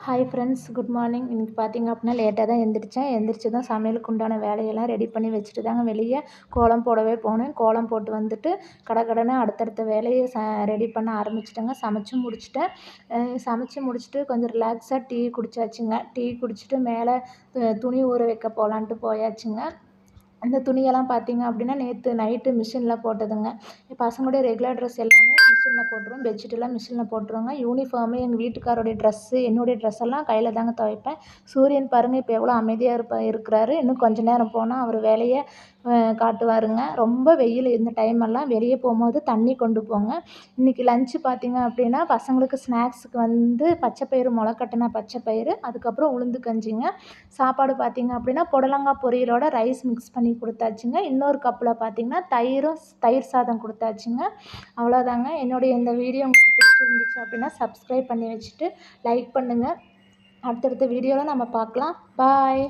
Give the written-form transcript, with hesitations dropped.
Hi friends, good morning. இன்றைக்கி பார்த்திங்க அப்படின்னா லேட்டாக தான் எந்திரிச்சேன். எந்திரிச்சு தான் சமையலுக்கு உண்டான வேலையெல்லாம் ரெடி பண்ணி வச்சுட்டு தாங்க வெளியே கோலம் போடவே போனேன். கோலம் போட்டு வந்துட்டு கடகடன்னு அடுத்தடுத்த வேலையை ரெடி பண்ண ஆரம்பிச்சிட்டேங்க. சமைச்சும் முடிச்சுட்டேன். சமைச்சு முடிச்சுட்டு கொஞ்சம் ரிலாக்ஸாக டீ குடித்தாச்சுங்க. டீ குடிச்சிட்டு மேலே துணி ஊற வைக்க போகலான்ட்டு போயாச்சுங்க. அந்த துணியெல்லாம் பார்த்திங்க அப்படின்னா நேற்று நைட்டு மிஷினில் போட்டதுங்க. என் பசங்களுடைய ரெகுலர் ட்ரெஸ் எல்லாமே மிஷினில் போட்டுருவேன். பெட்ஷீட்டெல்லாம் மிஷினில் போட்டுருவேங்க. யூனிஃபார்மு, எங்கள் வீட்டுக்காரோடைய ட்ரெஸ்ஸு, என்னுடைய ட்ரெஸ் எல்லாம் கையில் தாங்க துவைப்பேன். சூரியன் பாருங்கள் இப்போ எவ்வளோ அமைதியாக இருக்கிறாரு. இன்னும் கொஞ்சம் நேரம் போனால் அவர் வேலையை காட்டுவாருங்க. ரொம்ப வெயில் இந்த டைமெல்லாம். வெளியே போகும்போது தண்ணி கொண்டு போங்க. இன்றைக்கி லஞ்சு பார்த்திங்க அப்படின்னா பசங்களுக்கு ஸ்நாக்ஸுக்கு பச்சைப்பயிறு, முளைக்கட்டின பச்சைப்பயிறு, அதுக்கப்புறம் உளுந்து கஞ்சிங்க. சாப்பாடு பார்த்திங்க அப்படின்னா புடலங்காய் பொரியலோட ரைஸ் மிக்ஸ் பண்ணி கொடுத்தாச்சுங்க. இன்னொரு கப்பில் பார்த்திங்கன்னா தயிர் சாதம் கொடுத்தாச்சுங்க. அவ்வளோதாங்க. என்னுடைய இந்த வீடியோ உங்களுக்கு பிடிச்சிருந்துச்சு அப்படின்னா சப்ஸ்கிரைப் பண்ணி வச்சுட்டு லைக் பண்ணுங்கள். அடுத்தடுத்த வீடியோவில் நம்ம பார்க்கலாம். பாய்.